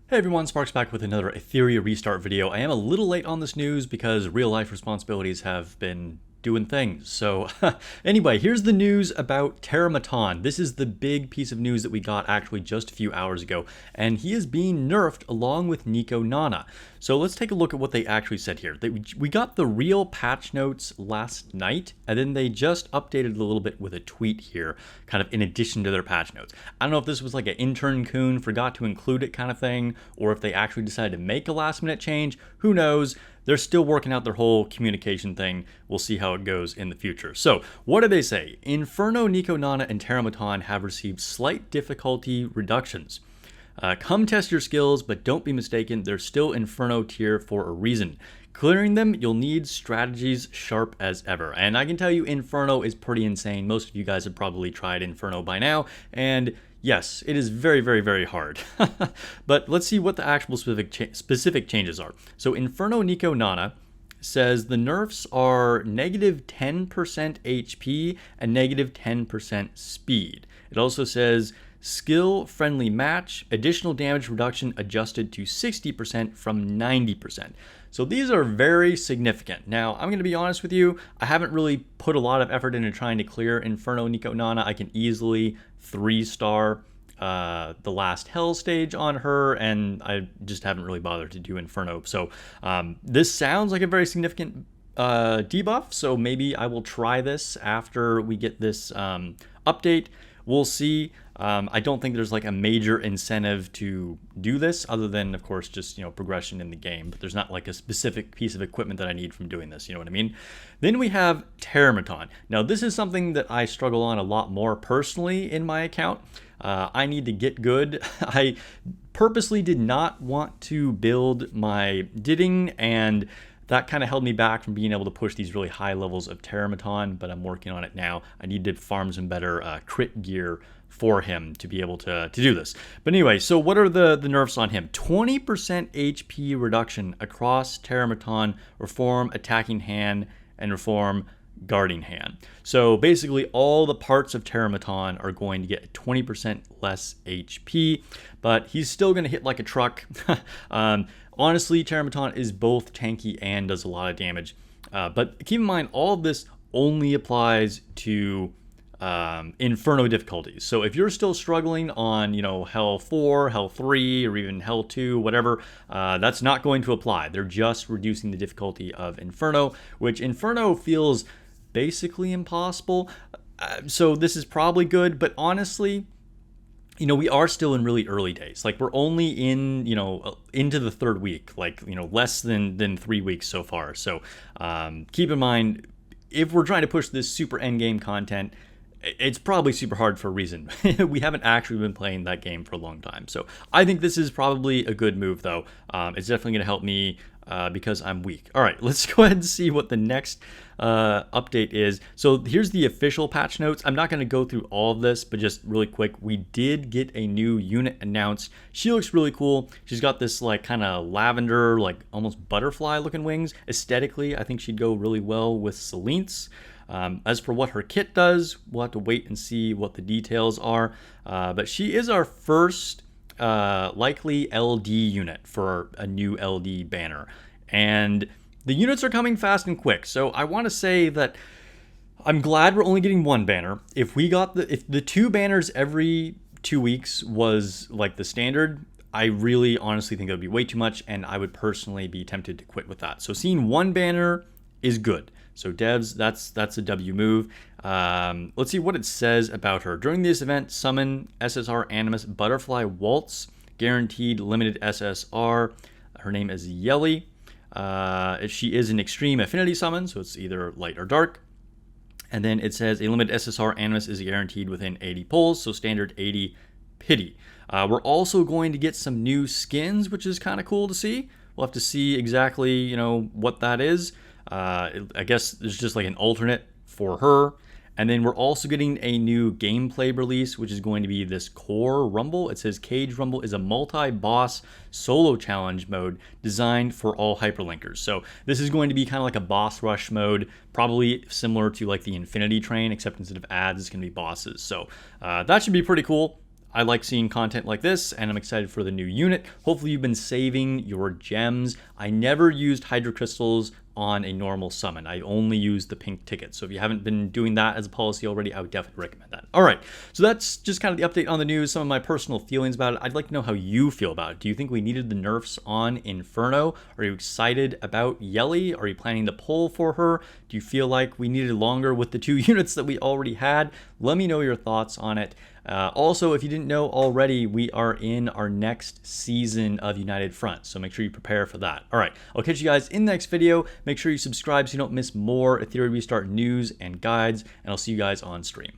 Hey everyone, Sparks back with another Etheria restart video. I am a little late on this news because real life responsibilities have been doing things. So anyway, here's the news about Terramaton. This is the big piece of news that we got actually just a few hours ago, and he is being nerfed along with Nico Nana. So let's take a look at what they actually said here. We got the real patch notes last night, and then they just updated a little bit with a tweet here, kind of in addition to their patch notes. I don't know if this was like an intern coon forgot to include it kind of thing, or if they actually decided to make a last minute change. Who knows? They're still working out their whole communication thing. We'll see how it goes in the future. So what do they say? Inferno, Nico Nana, and Terramaton have received slight difficulty reductions. Come test your skills, but don't be mistaken, they're still Inferno tier for a reason. Clearing them, you'll need strategies sharp as ever. And I can tell you Inferno is pretty insane. Most of you guys have probably tried Inferno by now, and yes, it is very, very, very hard. But let's see what the actual specific changes are. So Inferno Nico Nana says the nerfs are negative 10% HP and negative 10% speed. It also says skill friendly match, additional damage reduction adjusted to 60% from 90%. So these are very significant. Now, I'm going to be honest with you, I haven't really put a lot of effort into trying to clear Inferno Nico Nana. I can easily 3-star the last hell stage on her, and I just haven't really bothered to do Inferno. So this sounds like a very significant debuff, so maybe I will try this after we get this update. We'll see. I don't think there's like a major incentive to do this other than, of course, just, progression in the game. But there's not like a specific piece of equipment that I need from doing this. You know what I mean? Then we have Terramaton. Now, this is something that I struggle on a lot more personally in my account. I need to get good. I purposely did not want to build my Didding, and that kind of held me back from being able to push these really high levels of Terramaton, but I'm working on it now. I need to farm some better crit gear for him to be able to do this. But anyway, so what are the nerfs on him? 20% HP reduction across Terramaton, Reform Attacking Hand, and Reform Guarding Hand. So basically all the parts of Terramaton are going to get 20% less HP, but he's still going to hit like a truck. Honestly, Terramaton is both tanky and does a lot of damage. But keep in mind, all of this only applies to Inferno difficulties. So if you're still struggling on, Hell 4, Hell 3, or even Hell 2, whatever, that's not going to apply. They're just reducing the difficulty of Inferno, which Inferno feels basically impossible. So this is probably good, but honestly, we are still in really early days. Like, we're only in, into the third week, like, less than 3 weeks so far. So keep in mind, if we're trying to push this super endgame content, it's probably super hard for a reason. We haven't actually been playing that game for a long time. So I think this is probably a good move, though. It's definitely going to help me because I'm weak. All right, let's go ahead and see what the next update is. So here's the official patch notes. I'm not going to go through all of this, but just really quick, we did get a new unit announced. She looks really cool. She's got this like kind of lavender, like almost butterfly looking wings. Aesthetically, I think she'd go really well with Selene's. As for what her kit does, we'll have to wait and see what the details are. But she is our first likely LD unit for a new LD banner. And the units are coming fast and quick. So I want to say that I'm glad we're only getting one banner. If the 2 banners every 2 weeks was like the standard, I really honestly think it would be way too much, and I would personally be tempted to quit with that. So seeing 1 banner is good. So devs, that's a W move. Let's see what it says about her. During this event, summon SSR Animus Butterfly Waltz, guaranteed limited SSR. Her name is Yelly. She is an extreme affinity summon, so it's either light or dark. And then it says a limited SSR Animus is guaranteed within 80 pulls, so standard 80 pity. We're also going to get some new skins, which is kind of cool to see. We'll have to see exactly, what that is. I guess there's just like an alternate for her. And then we're also getting a new gameplay release, which is going to be this Core Rumble. It says Cage Rumble is a multi-boss solo challenge mode designed for all hyperlinkers. So this is going to be kind of like a boss rush mode, probably similar to like the Infinity Train, except instead of ads, it's going to be bosses. So that should be pretty cool. I like seeing content like this, and I'm excited for the new unit. Hopefully you've been saving your gems. I never used Hydro Crystals on a normal summon. I only use the pink tickets. So if you haven't been doing that as a policy already, I would definitely recommend that. All right, so that's just kind of the update on the news, some of my personal feelings about it. I'd like to know how you feel about it. Do you think we needed the nerfs on Inferno? Are you excited about Yelly? Are you planning to pull for her? Do you feel like we needed longer with the 2 units that we already had? Let me know your thoughts on it. Also, if you didn't know already, we are in our next season of United Front, so make sure you prepare for that. All right, I'll catch you guys in the next video. Make sure you subscribe so you don't miss more Etheria Restart news and guides, and I'll see you guys on stream.